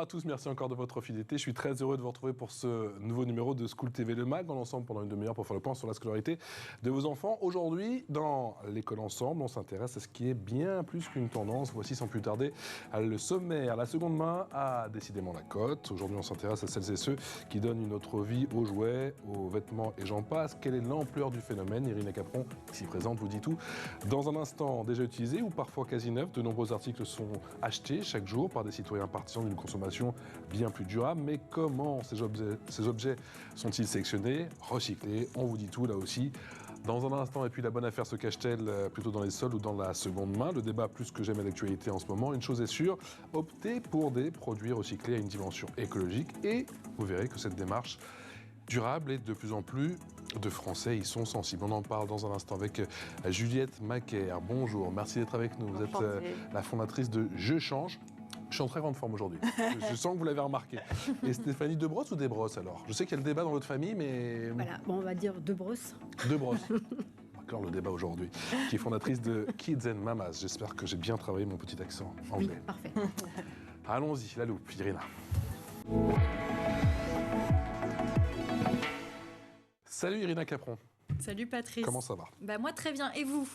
Bonjour à tous, merci encore de votre fidélité. Je suis très heureux de vous retrouver pour ce nouveau numéro de School TV Le Mag. On est ensemble pendant une demi-heure pour faire le point sur la scolarité de vos enfants. Aujourd'hui, dans l'école ensemble, on s'intéresse à ce qui est bien plus qu'une tendance. Voici sans plus tarder le sommaire. La seconde main a décidément la cote. Aujourd'hui, on s'intéresse à celles et ceux qui donnent une autre vie aux jouets, aux vêtements et j'en passe. Quelle est l'ampleur du phénomène? Irina Capron, ici présente, vous dit tout. Dans un instant, déjà utilisé ou parfois quasi neuf, de nombreux articles sont achetés chaque jour par des citoyens partisans d'une consommation bien plus durable. Mais comment ces objets sont-ils sélectionnés, recyclés? On vous dit tout là aussi. Dans un instant, et puis la bonne affaire se cache-t-elle plutôt dans les soldes ou dans la seconde main? Le débat plus que jamais d'actualité en ce moment. Une chose est sûre, optez pour des produits recyclés à une dimension écologique et vous verrez que cette démarche durable et de plus en plus de Français y sont sensibles. On en parle dans un instant avec Juliette Macaire. Bonjour, merci d'être avec nous. Vous êtes la fondatrice de Je Change. Je suis en très grande forme aujourd'hui. Je sens que vous l'avez remarqué. Et Stéphanie Debrosse ou Desbrosses alors? Je sais qu'il y a le débat dans votre famille, mais... Voilà, bon, on va dire Debrosse. Debrosse. Alors le débat aujourd'hui, qui est fondatrice de Kids and Mamas. J'espère que j'ai bien travaillé mon petit accent anglais. Oui, parfait. Allons-y, la loupe, Irina. Salut Irina Capron. Salut Patrice. Comment ça va? Bah moi très bien, et vous?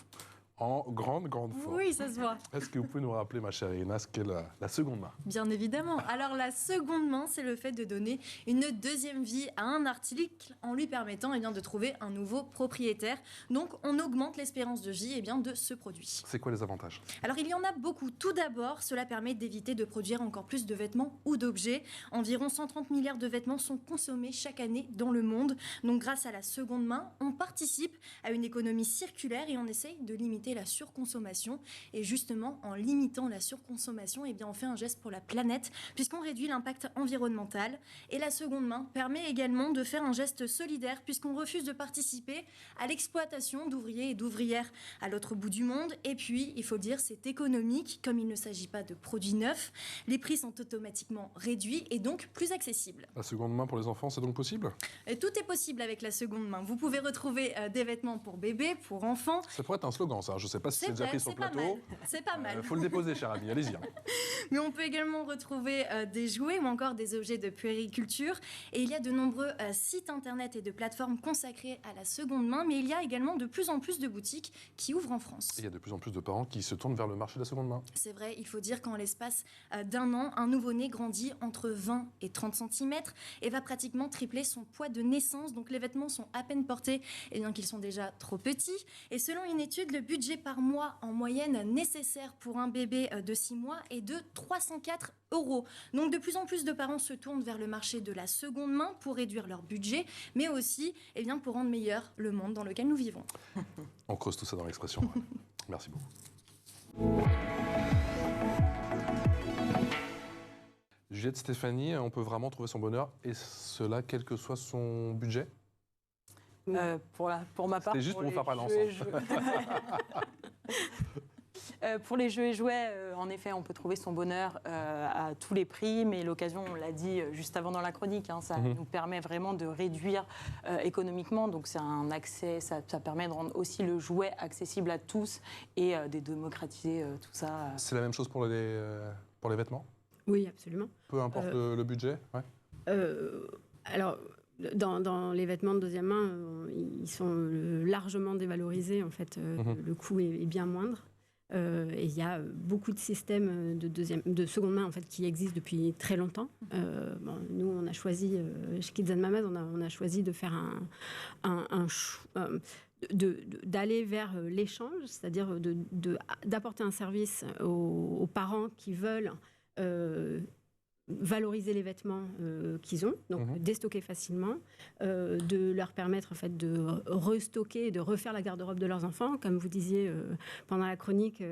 En grande forme. Oui, ça se voit. Est-ce que vous pouvez nous rappeler, ma chère Irina, ce qu'est la seconde main? Bien évidemment. Alors la seconde main, c'est le fait de donner une deuxième vie à un article en lui permettant de trouver un nouveau propriétaire. Donc on augmente l'espérance de vie de ce produit. C'est quoi les avantages? Alors il y en a beaucoup. Tout d'abord, cela permet d'éviter de produire encore plus de vêtements ou d'objets. Environ 130 milliards de vêtements sont consommés chaque année dans le monde. Donc grâce à la seconde main, on participe à une économie circulaire et on essaye de limiter la surconsommation. Et justement, en limitant la surconsommation, on fait un geste pour la planète puisqu'on réduit l'impact environnemental. Et la seconde main permet également de faire un geste solidaire puisqu'on refuse de participer à l'exploitation d'ouvriers et d'ouvrières à l'autre bout du monde. Et puis, il faut dire, c'est économique. Comme il ne s'agit pas de produits neufs, les prix sont automatiquement réduits et donc plus accessibles. La seconde main pour les enfants, c'est donc possible? Et tout est possible avec la seconde main. Vous pouvez retrouver des vêtements pour bébés, pour enfants. Ça pourrait être un slogan, ça. Je ne sais pas si c'est déjà pris sur le plateau. C'est pas mal. Faut le déposer, cher ami. Allez-y. Mais on peut également retrouver des jouets ou encore des objets de puériculture. Et il y a de nombreux sites internet et de plateformes consacrées à la seconde main. Mais il y a également de plus en plus de boutiques qui ouvrent en France. Et il y a de plus en plus de parents qui se tournent vers le marché de la seconde main. C'est vrai, il faut dire qu'en l'espace d'un an, un nouveau-né grandit entre 20 et 30 cm et va pratiquement tripler son poids de naissance. Donc les vêtements sont à peine portés et bien qu'ils sont déjà trop petits. Et selon une étude, le budget par mois en moyenne nécessaire pour un bébé de 6 mois est de 304 €. Donc de plus en plus de parents se tournent vers le marché de la seconde main pour réduire leur budget, mais aussi pour rendre meilleur le monde dans lequel nous vivons. On creuse tout ça dans l'expression. Merci beaucoup. Juliette, Stéphanie, on peut vraiment trouver son bonheur, et cela quel que soit son budget? Pour ma part, c'est juste pour vous faire parler ensemble. Pour les jeux et jouets, en effet, on peut trouver son bonheur à tous les prix, mais l'occasion, on l'a dit juste avant dans la chronique, ça nous permet vraiment de réduire économiquement. Donc c'est un accès, ça permet de rendre aussi le jouet accessible à tous et de démocratiser tout ça. C'est la même chose pour les vêtements? Oui, absolument. Peu importe le budget, ouais. Alors, dans les vêtements de deuxième main, ils sont largement dévalorisés. En fait, le coût est bien moindre. Et il y a beaucoup de systèmes de seconde main en fait, qui existent depuis très longtemps. Nous, on a choisi, chez Kids and Mamas, on a choisi de faire d'aller vers l'échange, c'est-à-dire d'apporter un service aux parents qui veulent valoriser les vêtements qu'ils ont, donc déstocker facilement, de leur permettre en fait de restocker, de refaire la garde-robe de leurs enfants. Comme vous disiez pendant la chronique,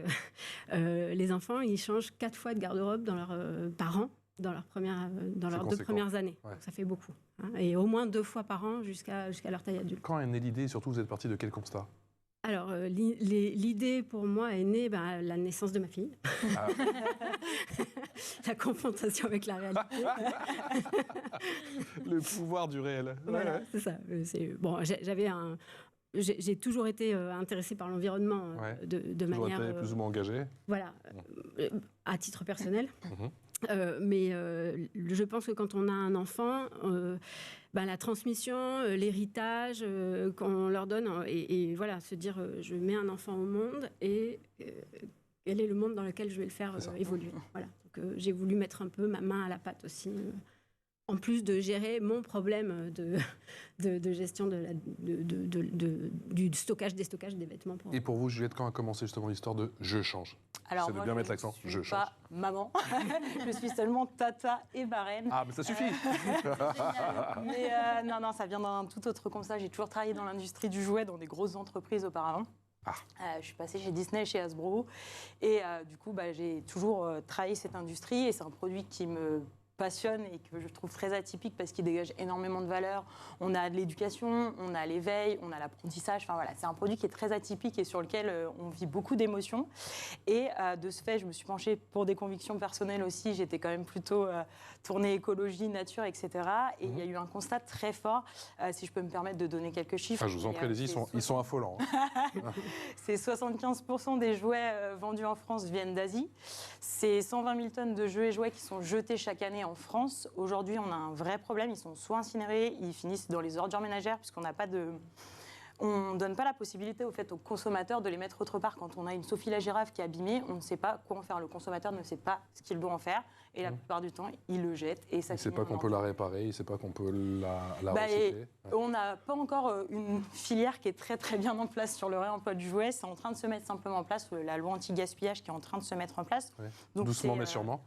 les enfants, ils changent 4 fois de garde-robe dans leurs parents dans leurs 2 premières années. Ouais. Ça fait beaucoup. Et au moins 2 fois par an jusqu'à leur taille adulte. Quand est née l'idée et surtout vous êtes parti de quel constat? Alors, l'idée pour moi est née à la naissance de ma fille. Ah. La confrontation avec la réalité. Le pouvoir du réel. Voilà, c'est ça. Bon, j'ai toujours été intéressée par l'environnement de manière... Toujours été plus ou moins engagée. Voilà, à titre personnel. Je pense que quand on a un enfant, la transmission, l'héritage qu'on leur donne, et voilà, se dire je mets un enfant au monde et quel est le monde dans lequel je vais le faire évoluer. Voilà. Donc, j'ai voulu mettre un peu ma main à la pâte aussi, en plus de gérer mon problème de gestion du stockage, déstockage des vêtements. Et pour vous, Juliette, quand a commencé justement l'histoire de « je change » ? Alors, c'est de bien mettre l'accent, je change. Pas maman, je suis seulement tata et marraine. Ah, mais ça suffit. Non, ça vient d'un tout autre constat. J'ai toujours travaillé dans l'industrie du jouet, dans des grosses entreprises auparavant. Je suis passée chez Disney, chez Hasbro. Et du coup, j'ai toujours travaillé cette industrie. Et c'est un produit qui me passionne et que je trouve très atypique parce qu'il dégage énormément de valeur. On a de l'éducation, on a l'éveil, on a l'apprentissage. Enfin voilà, c'est un produit qui est très atypique et sur lequel on vit beaucoup d'émotions. Et de ce fait, je me suis penchée pour des convictions personnelles aussi. J'étais quand même plutôt tournée écologie, nature, etc. Et il y a eu un constat très fort, si je peux me permettre de donner quelques chiffres. Je vous en prie, allez-y, ils sont affolants. C'est 75% des jouets vendus en France viennent d'Asie. C'est 120 000 tonnes de jeux et jouets qui sont jetés chaque année en France. Aujourd'hui, on a un vrai problème. Ils sont soit incinérés, ils finissent dans les ordures ménagères puisqu'on n'a pas de... On ne donne pas la possibilité aux consommateurs de les mettre autre part. Quand on a une Sophie la girafe qui est abîmée, on ne sait pas quoi en faire. Le consommateur ne sait pas ce qu'il doit en faire. Et la plupart du temps, il le jette. Et ça il ne sait pas qu'on peut la réparer, il ne sait pas qu'on peut la recycler. On n'a pas encore une filière qui est très très bien en place sur le réemploi du jouet. C'est en train de se mettre simplement en place. La loi anti-gaspillage qui est en train de se mettre en place. Ouais. Donc doucement mais sûrement.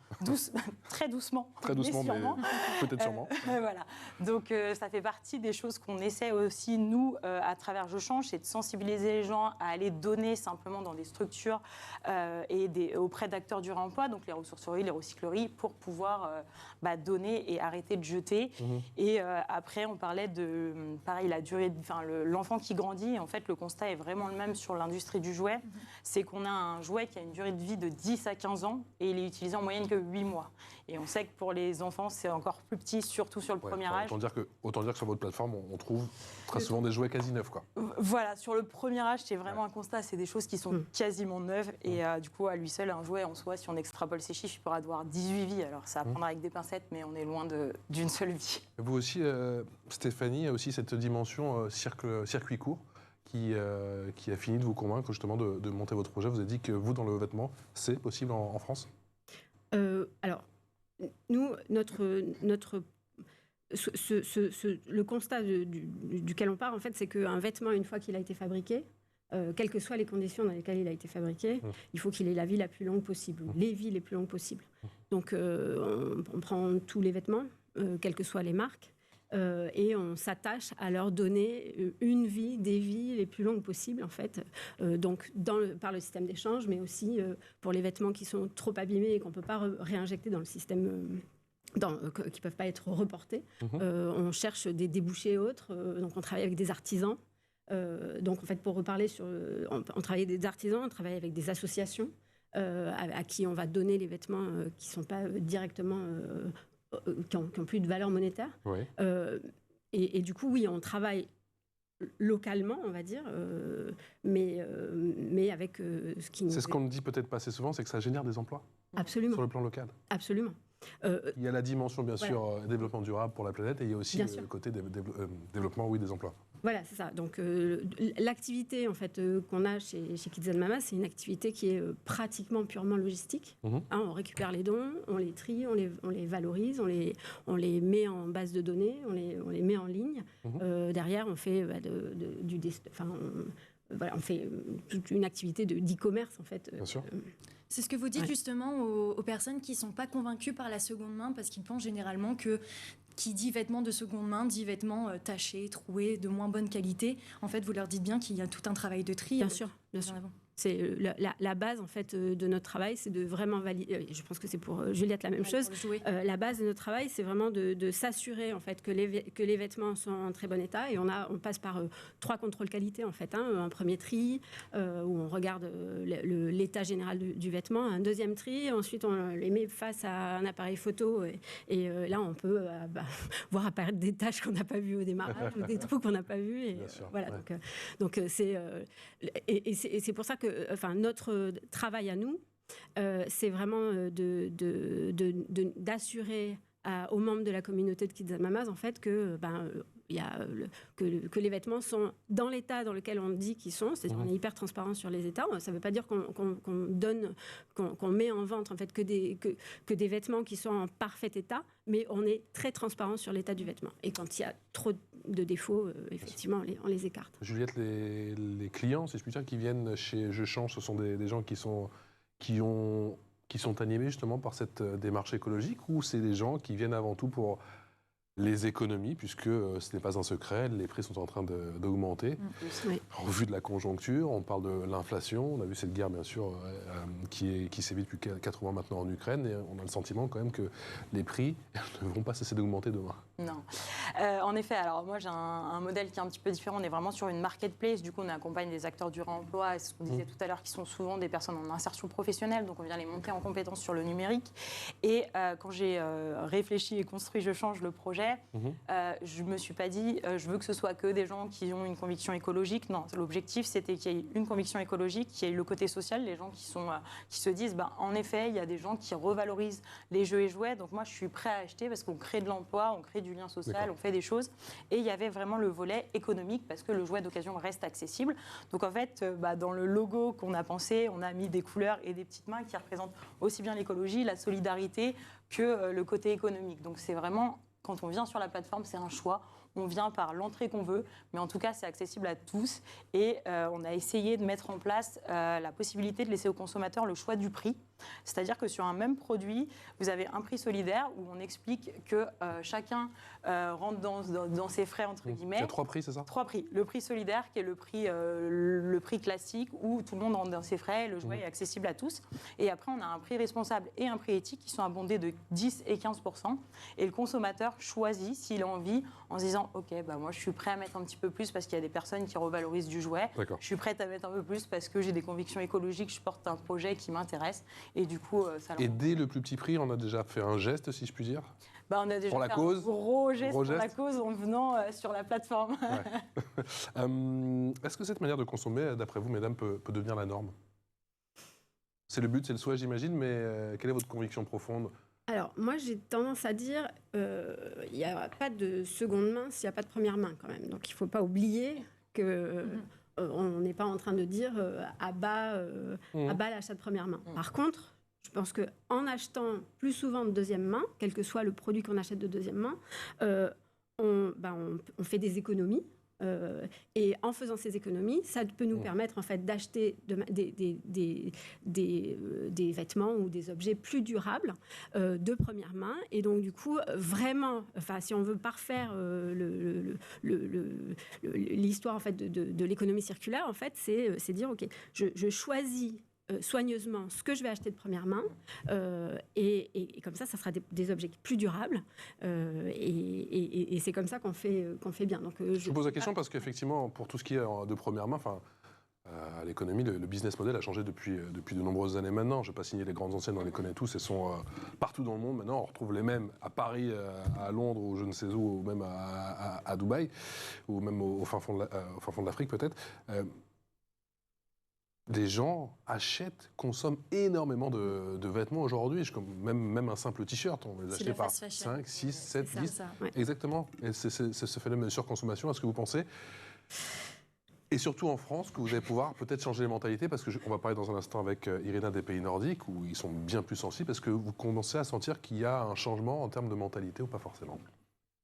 Très doucement. Très doucement mais peut-être sûrement. Voilà. Donc ça fait partie des choses qu'on essaie aussi, nous, à travers Je Change, c'est de sensibiliser les gens à aller donner simplement dans des structures auprès d'acteurs du réemploi, donc les ressourceries, les recycleries, pour pouvoir donner et arrêter de jeter. Et après, on parlait de, pareil, la durée, l'enfant qui grandit. Et en fait, le constat est vraiment le même sur l'industrie du jouet. C'est qu'on a un jouet qui a une durée de vie de 10 à 15 ans et il est utilisé en moyenne que 8 mois. Et on sait que pour les enfants, c'est encore plus petit, surtout sur le premier âge. Autant dire que sur votre plateforme, on trouve très souvent des jouets quasi neufs, quoi. Voilà, sur le premier âge, c'est vraiment un constat. C'est des choses qui sont quasiment neuves. Et du coup, à lui seul, un jouet, en soi, si on extrapole ces chiffres, il pourra avoir 18 vies. Alors, ça va prendre avec des pincettes, mais on est loin d'une seule vie. Vous aussi, Stéphanie, il y a aussi cette dimension circuit court qui a fini de vous convaincre justement de monter votre projet. Vous avez dit que vous, dans le vêtement, c'est possible en France ? Alors, nous, le constat duquel on part, en fait, c'est qu'un vêtement, une fois qu'il a été fabriqué, quelles que soient les conditions dans lesquelles il a été fabriqué, il faut qu'il ait la vie la plus longue possible, les vies les plus longues possibles. Donc, on prend tous les vêtements, quelles que soient les marques, et on s'attache à leur donner une vie, des vies les plus longues possibles, en fait. Donc, par le système d'échange, mais aussi pour les vêtements qui sont trop abîmés et qu'on ne peut pas réinjecter dans le système... qui ne peuvent pas être reportés. On cherche des débouchés autres. Donc, on travaille avec des artisans. Donc, en fait, pour reparler on travaille avec des artisans, on travaille avec des associations à qui on va donner les vêtements qui ne sont pas directement... qui ont plus de valeur monétaire. Oui. Et du coup, oui, on travaille localement, on va dire, mais avec ce qui... C'est ce qu'on ne dit peut-être pas assez souvent, c'est que ça génère des emplois. Absolument. Sur le plan local. Absolument. Il y a la dimension, bien sûr, développement durable pour la planète, et il y a aussi le côté développement, oui, des emplois. Voilà, c'est ça. Donc, l'activité en fait, qu'on a chez Kids and Mama, c'est une activité qui est pratiquement purement logistique. On récupère les dons, on les trie, on les valorise, on les met en base de données, on les met en ligne. Derrière, on fait on fait toute une activité d'e-commerce, en fait. Bien sûr. C'est ce que vous dites justement aux personnes qui ne sont pas convaincues par la seconde main, parce qu'ils pensent généralement que qui dit vêtements de seconde main, dit vêtements tachés, troués, de moins bonne qualité. En fait, vous leur dites bien qu'il y a tout un travail de tri. Bien sûr, bien sûr. C'est la base en fait de notre travail, c'est de vraiment valider. Je pense que c'est pour Juliette la même chose. La base de notre travail, c'est vraiment de s'assurer en fait que les vêtements sont en très bon état. Et on passe par 3 contrôles qualité en fait. Un premier tri où on regarde l'état général du vêtement. Un deuxième tri. Ensuite, on les met face à un appareil photo et là, on peut voir apparaître des taches qu'on n'a pas vues au démarrage ou des trous qu'on n'a pas vus. Et voilà. Donc c'est pour ça que notre travail à nous, c'est vraiment d'assurer aux membres de la communauté de Kids and Mamas, en fait, que les vêtements sont dans l'état dans lequel on dit qu'ils sont. C'est-à-dire on est hyper transparent sur les états. Ça ne veut pas dire qu'on met en vente en fait que des vêtements qui sont en parfait état, mais on est très transparent sur l'état du vêtement. Et quand il y a trop de défauts, effectivement, on les écarte. Juliette, les clients, si je puis dire, qui viennent chez Je Change, ce sont des gens qui sont animés justement par cette démarche écologique, ou c'est des gens qui viennent avant tout pour les économies, puisque ce n'est pas un secret, les prix sont en train d'augmenter. Oui. Au vu de la conjoncture, on parle de l'inflation, on a vu cette guerre bien sûr qui sévit depuis 4 mois maintenant en Ukraine, et on a le sentiment quand même que les prix ne vont pas cesser d'augmenter demain. Non. En effet, alors moi j'ai un modèle qui est un petit peu différent, on est vraiment sur une marketplace, du coup on accompagne des acteurs du réemploi, et ce qu'on disait tout à l'heure, qui sont souvent des personnes en insertion professionnelle, donc on vient les monter en compétences sur le numérique. Et quand j'ai réfléchi et construit Je Change le projet, je me suis pas dit je veux que ce soit que des gens qui ont une conviction écologique. Non, l'objectif c'était qu'il y ait une conviction écologique, qu'il y ait le côté social, les gens qui se disent en effet il y a des gens qui revalorisent les jeux et jouets, donc moi je suis prêt à acheter parce qu'on crée de l'emploi, on crée du lien social, on fait des choses. Et il y avait vraiment le volet économique parce que le jouet d'occasion reste accessible. Donc en fait dans le logo qu'on a pensé, on a mis des couleurs et des petites mains qui représentent aussi bien l'écologie, la solidarité que le côté économique. Donc c'est vraiment, quand on vient sur la plateforme, c'est un choix. On vient par l'entrée qu'on veut, mais en tout cas, c'est accessible à tous. Et on a essayé de mettre en place la possibilité de laisser aux consommateurs le choix du prix. C'est-à-dire que sur un même produit, vous avez un prix solidaire où on explique que chacun rentre dans ses frais, entre guillemets. Il y a 3 prix, c'est ça ? 3 prix. Le prix solidaire, qui est le prix classique, où tout le monde rentre dans ses frais, le jouet est accessible à tous. Et après, on a un prix responsable et un prix éthique qui sont abondés de 10 et 15%. Et le consommateur choisit s'il a envie, en se disant ok, moi je suis prêt à mettre un petit peu plus parce qu'il y a des personnes qui revalorisent du jouet. Je suis prête à mettre un peu plus parce que j'ai des convictions écologiques, je porte un projet qui m'intéresse. Et du coup, ça. Et dès le plus petit prix, on a déjà fait un geste, si je puis dire. On a déjà pour la fait cause. Un gros geste pour la cause en venant sur la plateforme. Ouais. Est-ce que cette manière de consommer, d'après vous, mesdames, peut devenir la norme ? C'est le but, c'est le souhait, j'imagine, mais quelle est votre conviction profonde ? Alors, moi, j'ai tendance à dire il n'y a pas de seconde main s'il n'y a pas de première main, quand même. Donc, il ne faut pas oublier que on n'est pas en train de dire à bas l'achat de première main. Par contre, je pense qu'en achetant plus souvent de deuxième main, quel que soit le produit qu'on achète de deuxième main, on fait des économies. Et en faisant ces économies, ça peut nous permettre en fait d'acheter des vêtements ou des objets plus durables de première main. Et donc du coup, vraiment, si on veut parfaire l'histoire en fait de l'économie circulaire, en fait, c'est dire ok, je choisis soigneusement ce que je vais acheter de première main et comme ça sera des objets plus durables et c'est comme ça qu'on fait bien. Donc, je vous pose la question parce qu'effectivement, pour tout ce qui est de première main, l'économie, le business model a changé depuis de nombreuses années maintenant. Je ne vais pas signer les grandes enseignes, on les connaît tous, elles sont partout dans le monde. Maintenant, on retrouve les mêmes à Paris, à Londres, ou je ne sais où, ou même à Dubaï, ou même au fin fond de l'Afrique peut-être. Les gens achètent, consomment énormément de vêtements aujourd'hui. Même un simple t-shirt, on les achète par 5, 6, 7, 10. Ouais. Exactement. Et c'est ce phénomène de surconsommation, est-ce que vous pensez ? Et surtout en France, que vous allez pouvoir peut-être changer les mentalités, parce qu'on va parler dans un instant avec Irina des pays nordiques, où ils sont bien plus sensibles. Est-ce que vous commencez à sentir qu'il y a un changement en termes de mentalité ou pas forcément ?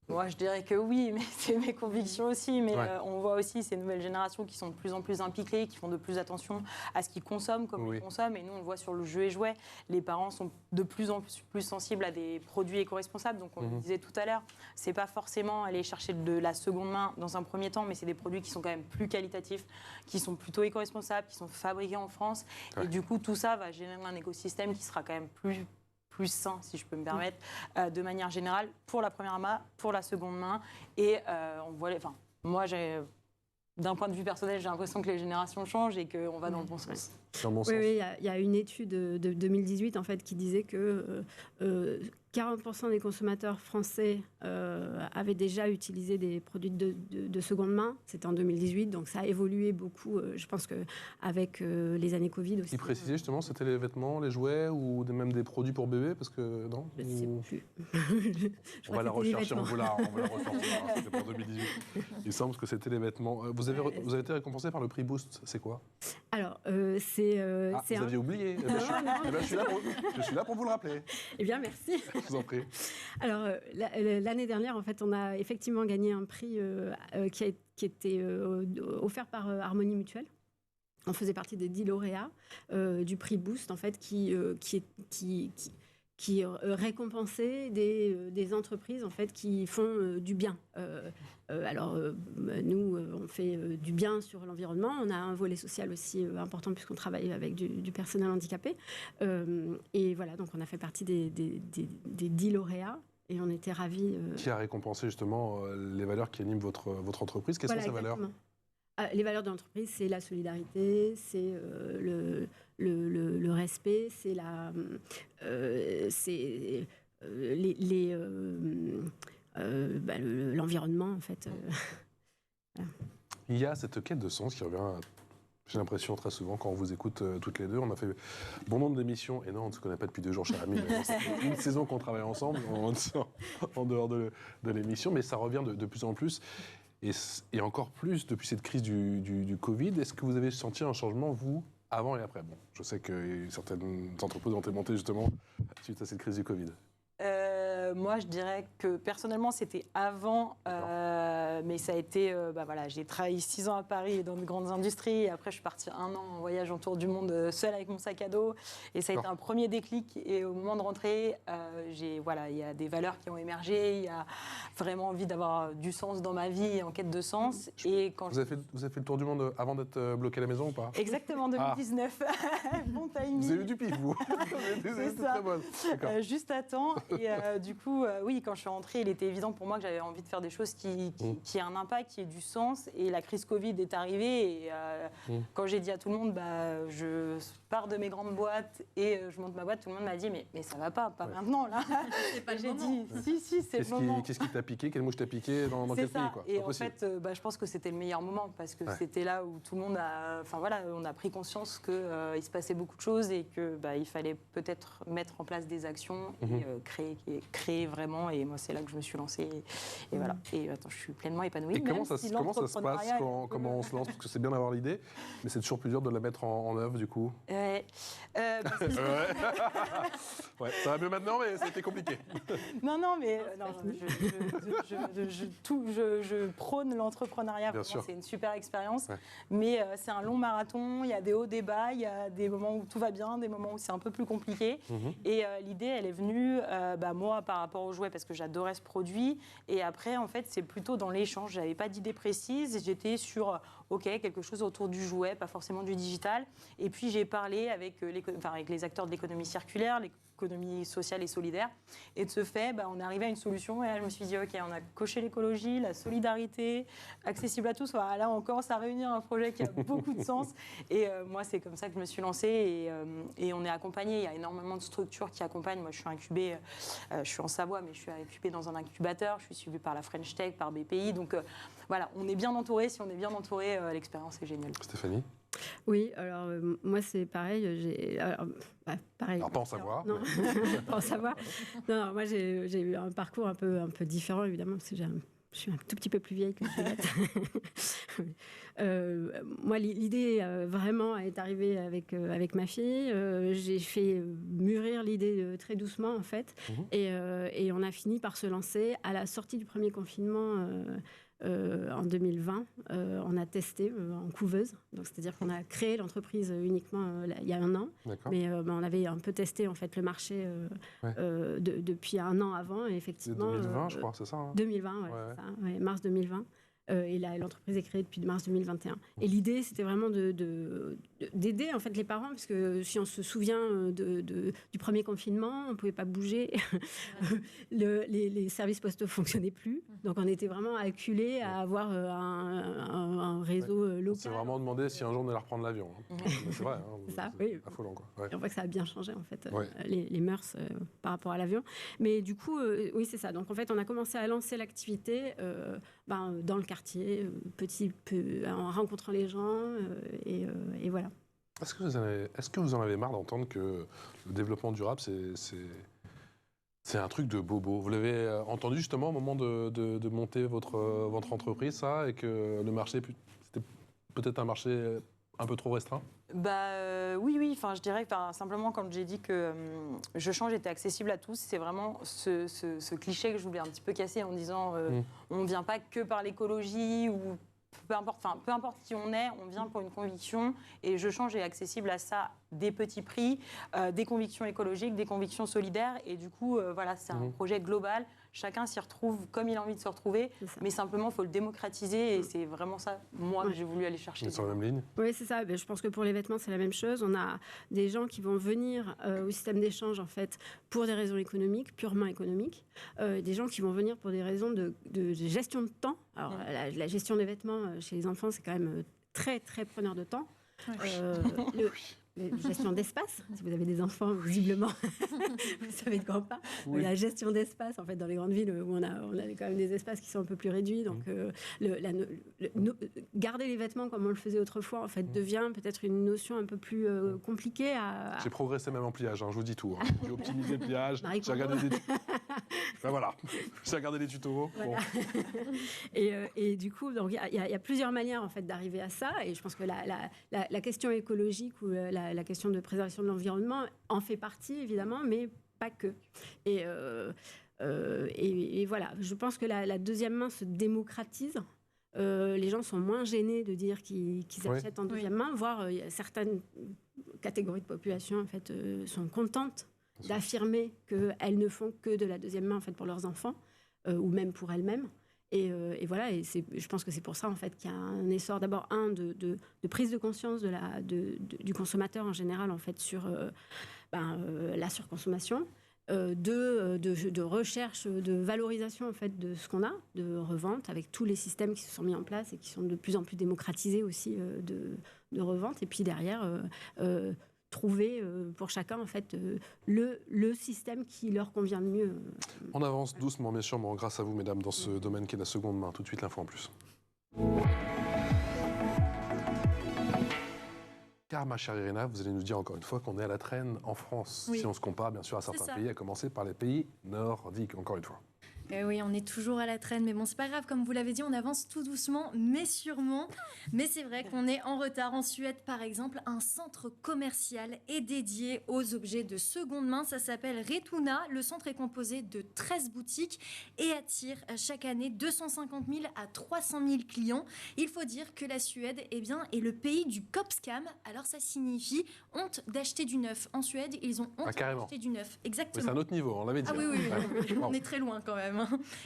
Moi, je dirais que oui, mais c'est mes convictions aussi. Mais on voit aussi ces nouvelles générations qui sont de plus en plus impliquées, qui font de plus attention à ce qu'ils consomment, comme ils consomment. Et nous, on le voit sur le jeu et jouet. Les parents sont de plus en plus sensibles à des produits éco-responsables. Donc, on le disait tout à l'heure, c'est pas forcément aller chercher de la seconde main dans un premier temps, mais c'est des produits qui sont quand même plus qualitatifs, qui sont plutôt éco-responsables, qui sont fabriqués en France. Et du coup, tout ça va générer un écosystème qui sera quand même plus sain, si je peux me permettre, de manière générale, pour la première main, pour la seconde main. Et on voit, moi, d'un point de vue personnel, j'ai l'impression que les générations changent et qu'on va dans le bon sens. Oui, il y a une étude de 2018 en fait, qui disait que 40% des consommateurs français avaient déjà utilisé des produits de seconde main. C'était en 2018, donc ça a évolué beaucoup. Je pense qu'avec les années Covid aussi. Il précisait justement, c'était les vêtements, les jouets ou même des produits pour bébé, parce que non. Je ne sais plus. On va la rechercher, on va la ressortir. C'était pour 2018. Il semble que c'était les vêtements. Vous avez été récompensé par le prix Boost. C'est quoi? Alors, vous aviez oublié. Je suis là pour vous le rappeler. Eh bien, merci. Je vous en prie. Alors, l'année dernière, en fait, on a effectivement gagné un prix qui était offert par Harmonie Mutuelle. On faisait partie des 10 lauréats du prix Boost, en fait, qui récompensait des entreprises, en fait, qui font du bien. Nous, on fait du bien sur l'environnement. On a un volet social aussi important puisqu'on travaille avec du personnel handicapé. Et voilà, donc on a fait partie des 10 lauréats. Et on était ravis. Qui a récompensé justement les valeurs qui animent votre entreprise? Quelles sont ces valeurs? Les valeurs de l'entreprise, c'est la solidarité, c'est le respect, c'est l'environnement, en fait. Voilà. Il y a cette quête de sens qui revient, j'ai l'impression, très souvent quand on vous écoute toutes les deux. On a fait bon nombre d'émissions, et non, on ne se connaît pas depuis 2 jours, cher ami, mais c'est une saison qu'on travaille ensemble, en dehors de l'émission, mais ça revient de plus en plus. Et encore plus depuis cette crise du Covid. Est-ce que vous avez senti un changement, vous, avant et après? Bon, je sais que certaines entreprises ont été montées justement suite à cette crise du Covid. Moi, je dirais que personnellement, c'était avant, mais ça a été... voilà, j'ai travaillé 6 ans à Paris dans de grandes industries, et après, je suis partie 1 an en voyage autour du monde seule avec mon sac à dos, et ça a été un premier déclic. Et au moment de rentrer, il y a des valeurs qui ont émergé, il y a vraiment envie d'avoir du sens dans ma vie, en quête de sens. Vous avez fait le tour du monde avant d'être bloqué à la maison ou pas? Exactement, 2019. Bon timing. Vous avez eu du pif, vous. C'est ça. Très bonne. Juste à temps. Et du coup, oui, quand je suis rentrée, il était évident pour moi que j'avais envie de faire des choses qui aient un impact, qui aient du sens. Et la crise Covid est arrivée. Et quand j'ai dit à tout le monde, je pars de mes grandes boîtes et je monte ma boîte, tout le monde m'a dit, mais ça va pas maintenant, là. C'est pas le J'ai moment. dit, si, c'est le moment. Qu'est-ce qui t'a piqué? Quelle mouche t'a piqué dans quel pays, quoi? Et en fait, je pense que c'était le meilleur moment parce que c'était là où tout le monde on a pris conscience qu'il se passait beaucoup de choses et qu'il fallait peut-être mettre en place des actions et créer vraiment. Et moi, c'est là que je me suis lancée. Et voilà. Et attends, je suis pleinement épanouie. Et comment ça se passe comment on se lance? Parce que c'est bien d'avoir l'idée, mais c'est toujours plus dur de la mettre en œuvre, du coup. Ouais, ça va mieux maintenant, mais c'était compliqué. Non, mais je prône l'entrepreneuriat. C'est une super expérience, mais c'est un long marathon. Il y a des hauts, des bas, il y a des moments où tout va bien, des moments où c'est un peu plus compliqué. Et l'idée, elle est venue, moi, par rapport aux jouets, parce que j'adorais ce produit. Et après, en fait, c'est plutôt dans l'échange. J'avais pas d'idée précise. J'étais sur quelque chose autour du jouet, pas forcément du digital. Et puis j'ai parlé avec les acteurs de l'économie circulaire, l'économie sociale et solidaire. Et de ce fait, on est arrivé à une solution. Et là, je me suis dit, OK, on a coché l'écologie, la solidarité, accessible à tous. Enfin, là, on commence à réunir un projet qui a beaucoup de sens. Et moi, c'est comme ça que je me suis lancée. Et on est accompagné. Il y a énormément de structures qui accompagnent. Moi, je suis incubée, je suis en Savoie, mais je suis incubée dans un incubateur. Je suis suivie par la French Tech, par BPI. Donc, voilà, on est bien entouré. Si on est bien entouré, l'expérience est géniale. Stéphanie? Oui, alors moi c'est pareil. Pareil. Alors pas en Savoie. Non, pas en Savoie. Non, moi j'ai eu un parcours un peu différent évidemment parce que je suis un tout petit peu plus vieille que Juliette. Moi, l'idée vraiment est arrivée avec ma fille. J'ai fait mûrir l'idée très doucement en fait, et on a fini par se lancer à la sortie du premier confinement. En 2020, on a testé en couveuse. Donc, c'est-à-dire qu'on a créé l'entreprise uniquement il y a 1 an. Mais on avait un peu testé en fait, le marché depuis 1 an avant. Et effectivement, c'est 2020, je crois, c'est ça 2020, c'est ça, mars 2020. Et l'entreprise est créée depuis mars 2021. Et l'idée, c'était vraiment d'aider en fait les parents, parce que si on se souvient du premier confinement, on ne pouvait pas bouger, les services postaux ne fonctionnaient plus, donc on était vraiment acculés à avoir un réseau local. On s'est vraiment demandé si un jour on allait reprendre l'avion. C'est vrai, c'est ça, oui. Affolant, quoi. Ouais. Et on voit que ça a bien changé en fait, les mœurs par rapport à l'avion. Mais du coup, oui, c'est ça. Donc en fait, on a commencé à lancer l'activité dans le quartier, en rencontrant les gens, et voilà. Est-ce que vous en avez marre d'entendre que le développement durable, c'est un truc de bobo? Vous l'avez entendu justement au moment de monter votre entreprise, ça, et que le marché, c'était peut-être un marché un peu trop restreint? Oui. Enfin, je dirais que simplement, quand j'ai dit que Je Change était accessible à tous, c'est vraiment ce cliché que je voulais un petit peu casser en disant on ne vient pas que par l'écologie ou peu importe qui on vient pour une conviction, et Je Change est accessible à ça, des petits prix, des convictions écologiques, des convictions solidaires, et du coup, c'est un projet global. Chacun s'y retrouve comme il a envie de se retrouver, mais simplement, il faut le démocratiser, et c'est vraiment ça, moi, que j'ai voulu aller chercher. Sur la même ligne? Oui, c'est ça. Je pense que pour les vêtements, c'est la même chose. On a des gens qui vont venir au système d'échange, en fait, pour des raisons économiques, purement économiques. Des gens qui vont venir pour des raisons de gestion de temps. Alors, la gestion des vêtements chez les enfants, c'est quand même très, très preneur de temps. Gestion d'espace, si vous avez des enfants, visiblement, vous savez de quoi on parle. Oui. La gestion d'espace, en fait, dans les grandes villes où on a quand même des espaces qui sont un peu plus réduits. Donc, garder les vêtements comme on le faisait autrefois, en fait, devient peut-être une notion un peu plus compliquée à... J'ai progressé même en pliage, je vous dis tout. J'ai optimisé le pliage, j'ai regardé des... j'ai regardé les tutos. Voilà. Bon. Et du coup, il y a plusieurs manières, en fait, d'arriver à ça. Et je pense que la question écologique ou la question de préservation de l'environnement en fait partie, évidemment, mais pas que. Et voilà, je pense que la deuxième main se démocratise. Les gens sont moins gênés de dire qu'ils achètent en deuxième main, voire certaines catégories de population, en fait, sont contentes d'affirmer qu'elles ne font que de la deuxième main, en fait, pour leurs enfants, ou même pour elles-mêmes. Et voilà, et je pense que c'est pour ça, en fait, qu'il y a un essor, d'abord, de prise de conscience du consommateur en général, en fait, sur la surconsommation, de recherche, de valorisation, en fait, de ce qu'on a, de revente, avec tous les systèmes qui se sont mis en place et qui sont de plus en plus démocratisés aussi, de revente. Et puis derrière... trouver pour chacun, en fait, le système qui leur convient le mieux. On avance doucement, mais sûrement, grâce à vous, mesdames, dans ce domaine qui est la seconde main. Tout de suite, l'info en plus. Car, ma chère Irina, vous allez nous dire encore une fois qu'on est à la traîne en France, si on se compare, bien sûr, à certains pays, à commencer par les pays nordiques, encore une fois. Oui, on est toujours à la traîne, mais bon, c'est pas grave, comme vous l'avez dit, on avance tout doucement, mais sûrement. Mais c'est vrai qu'on est en retard. En Suède, par exemple, un centre commercial est dédié aux objets de seconde main. Ça s'appelle Retuna. Le centre est composé de 13 boutiques et attire chaque année 250 000 à 300 000 clients. Il faut dire que la Suède, est le pays du cop-scam. Alors ça signifie honte d'acheter du neuf. En Suède, ils ont honte d'acheter du neuf. Exactement. Mais c'est un autre niveau, on l'avait dit. Ah oui. On est très loin quand même.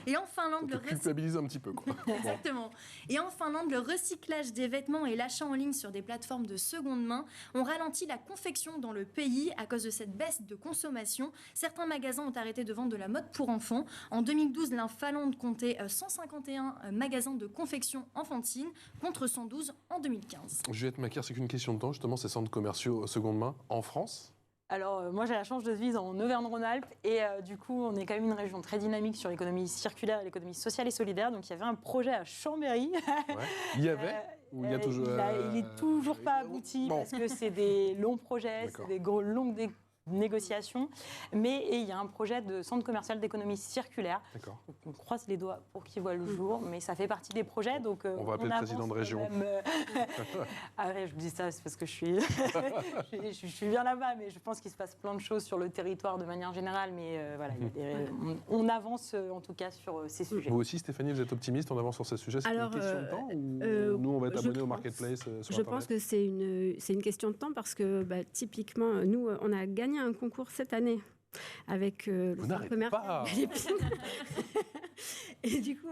Et en Finlande, le culpabilise un petit peu, quoi. Exactement. Et en Finlande, le recyclage des vêtements et l'achat en ligne sur des plateformes de seconde main ont ralenti la confection dans le pays à cause de cette baisse de consommation. Certains magasins ont arrêté de vendre de la mode pour enfants. En 2012, la Finlande comptait 151 magasins de confection enfantine contre 112 en 2015. Juliette Macaire, c'est qu'une question de temps, justement, ces centres commerciaux seconde main en France? Alors, moi, j'ai la chance de vivre en Auvergne-Rhône-Alpes et du coup, on est quand même une région très dynamique sur l'économie circulaire et l'économie sociale et solidaire. Donc, il y avait un projet à Chambéry. Ouais. Il y avait ou il y a toujours... Il n'est toujours pas abouti parce que c'est des longs projets, c'est des longues négociations. Mais il y a un projet de centre commercial d'économie circulaire. D'accord. On croise les doigts pour qu'il voit le jour, mais ça fait partie des projets. Donc, on va appeler le président de région. Je vous dis ça, c'est parce que je suis bien là-bas, mais je pense qu'il se passe plein de choses sur le territoire de manière générale. Mais voilà, on avance en tout cas sur ces sujets. Vous aussi, Stéphanie, vous êtes optimiste, on avance sur ces sujets? C'est une question de temps ou nous, on va être abonnés au marketplace sur Internet? Je pense que c'est une question de temps parce que typiquement, nous, on a gagné un concours cette année avec le centre commercial. Et du coup,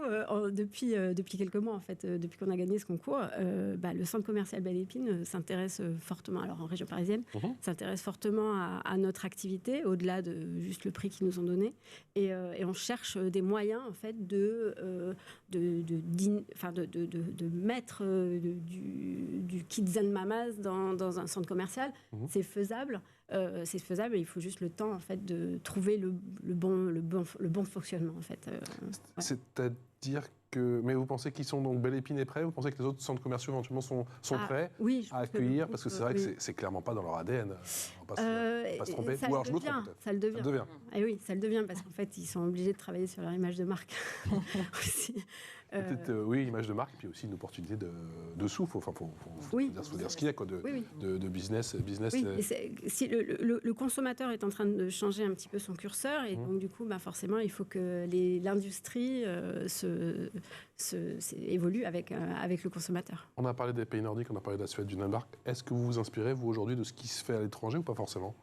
depuis quelques mois, en fait, depuis qu'on a gagné ce concours, le centre commercial Belle Épine s'intéresse fortement, alors en région parisienne, s'intéresse fortement à notre activité, au-delà de juste le prix qu'ils nous ont donné. Et on cherche des moyens, en fait, de mettre du Kids and Mamas dans un centre commercial. C'est faisable. Il faut juste le temps en fait de trouver le bon fonctionnement en fait. C'est-à-dire que, mais vous pensez qu'ils sont donc Belle Épine est prêt? Vous pensez que les autres centres commerciaux éventuellement sont prêts à accueillir parce que c'est vrai que c'est clairement pas dans leur ADN. On va pas se tromper. Ça le devient. Et oui, ça le devient parce qu'en fait ils sont obligés de travailler sur leur image de marque aussi. Oui, image de marque, et puis aussi une opportunité de sous. Faut dire ce qu'il y a quoi, de business. Oui, si le consommateur est en train de changer un petit peu son curseur, et donc du coup, forcément, il faut que l'industrie évolue avec le consommateur. On a parlé des pays nordiques, on a parlé de la Suède, du Danemark. Est-ce que vous vous inspirez, vous, aujourd'hui, de ce qui se fait à l'étranger ou pas forcément?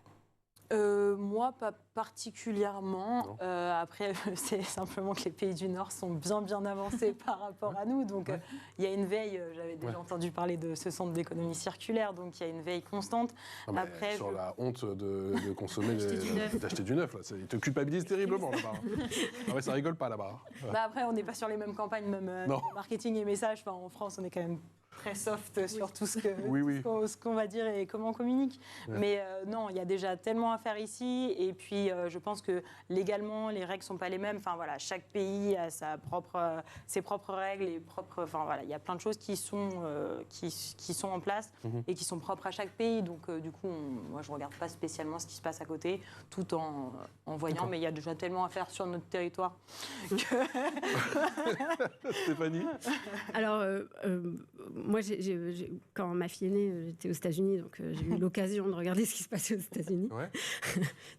Moi, pas particulièrement. Après, c'est simplement que les pays du Nord sont bien avancés par rapport à nous. Donc, il y a une veille. J'avais déjà entendu parler de ce centre d'économie circulaire. Donc, il y a une veille constante. Après, sur la honte de consommer, d'acheter du neuf. Là. Ils te culpabilisent terriblement là-bas. Ah ouais, ça rigole pas là-bas. Après, on n'est pas sur les mêmes campagnes, même marketing et messages. En France, on est quand même très soft sur tout ce qu'on va dire et comment on communique. Mais non, il y a déjà tellement à faire ici. Et puis, je pense que légalement, les règles ne sont pas les mêmes. Enfin, voilà, chaque pays a ses propres règles. Il y a plein de choses qui sont en place et qui sont propres à chaque pays. Donc, du coup, moi, je ne regarde pas spécialement ce qui se passe à côté, tout en voyant. Mais il y a déjà tellement à faire sur notre territoire. Stéphanie? Alors, moi, quand ma fille est née, j'étais aux États-Unis, donc j'ai eu l'occasion de regarder ce qui se passait aux États-Unis.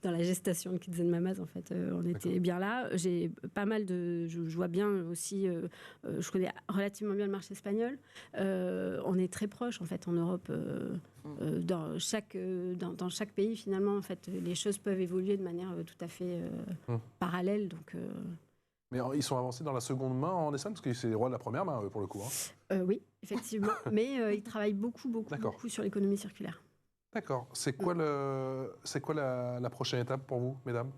Dans la gestation de Kids and Mamas, en fait, on était bien là. J'ai pas mal je vois bien aussi, je connais relativement bien le marché espagnol. On est très proche, en fait, en Europe. Dans chaque pays, finalement, en fait, les choses peuvent évoluer de manière tout à fait parallèle. Donc, Mais ils sont avancés dans la seconde main en Essonne, parce que c'est les rois de la première main, pour le coup. Oui, effectivement. Mais ils travaillent beaucoup sur l'économie circulaire. D'accord. C'est quoi la prochaine étape pour vous, mesdames?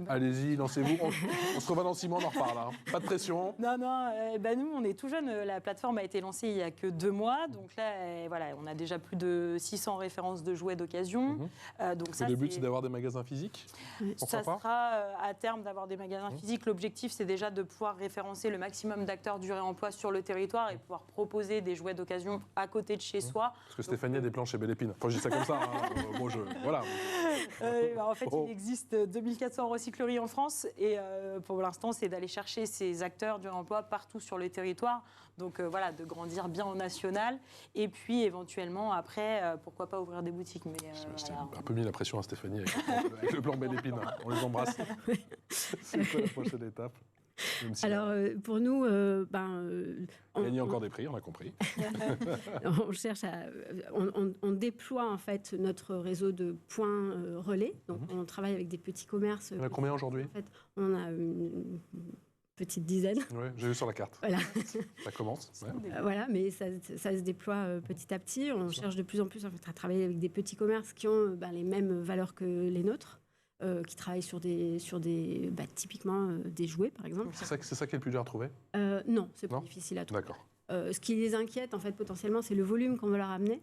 Allez-y, lancez-vous. On se revoit dans 6 mois, on en reparle. Pas de pression. Non, nous, on est tout jeunes. La plateforme a été lancée il n'y a que 2 mois. Donc là, on a déjà plus de 600 références de jouets d'occasion. Le but, c'est d'avoir des magasins physiques? Ça sera à terme d'avoir des magasins physiques. L'objectif, c'est déjà de pouvoir référencer le maximum d'acteurs du réemploi sur le territoire et pouvoir proposer des jouets d'occasion à côté de chez soi. Parce que Stéphanie a des planches chez Belle Épine. Enfin, je dis ça comme ça. Voilà. En fait, il existe 2400 recycleries en France et pour l'instant, c'est d'aller chercher ces acteurs du réemploi partout sur le territoire. Donc de grandir bien en national et puis éventuellement après, pourquoi pas ouvrir des boutiques. Mais j'ai un peu mis la pression à Stéphanie avec le plan Belle Épine. On les embrasse. C'est quoi la prochaine étape? Alors, pour nous, gagner encore des prix, on a compris. On cherche on déploie en fait notre réseau de points relais. Donc, on travaille avec des petits commerces. On a combien aujourd'hui? En fait, on a une petite dizaine. Oui, j'ai vu sur la carte. Voilà. Ça commence. Voilà, mais ça se déploie petit à petit. On cherche de plus en plus en fait, à travailler avec des petits commerces qui ont les mêmes valeurs que les nôtres. Qui travaillent sur typiquement des jouets, par exemple. C'est ça qui est le plus dur à trouver? Non, c'est plus difficile à trouver. D'accord. Ce qui les inquiète, en fait, potentiellement, c'est le volume qu'on veut leur amener.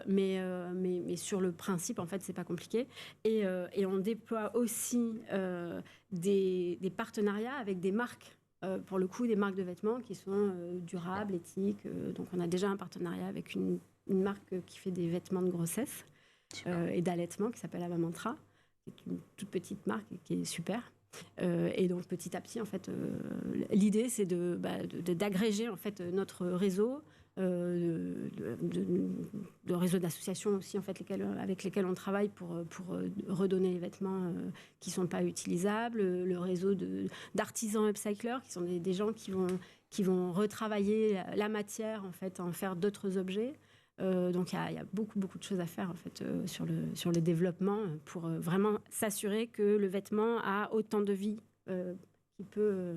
Mais sur le principe, en fait, c'est pas compliqué. Et on déploie aussi des partenariats avec des marques. Pour le coup, des marques de vêtements qui sont durables, éthiques. Donc, on a déjà un partenariat avec une marque qui fait des vêtements de grossesse et d'allaitement qui s'appelle Amamantra. C'est une toute petite marque qui est super. Et donc, petit à petit, en fait, l'idée, c'est d'agréger en fait, notre réseau, de réseau d'associations aussi, en fait, avec lesquelles on travaille pour redonner les vêtements qui ne sont pas utilisables, le réseau d'artisans upcyclers, qui sont des gens qui vont retravailler la matière, en fait, en faire d'autres objets. Donc il y a beaucoup de choses à faire en fait, sur le développement pour vraiment s'assurer que le vêtement a autant de vie qui peut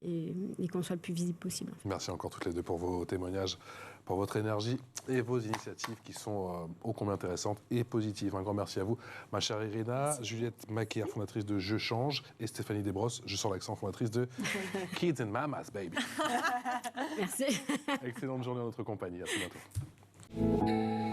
et qu'on soit le plus visible possible. En fait. Merci encore toutes les deux pour vos témoignages, pour votre énergie et vos initiatives qui sont ô combien intéressantes et positives. Un grand merci à vous, ma chère Irina, Juliette Macaire, fondatrice de Je Change, et Stéphanie Desbrosses, je sens l'accent, fondatrice de Kids and Mamas, baby. Merci. Excellente journée en notre compagnie. À très bientôt.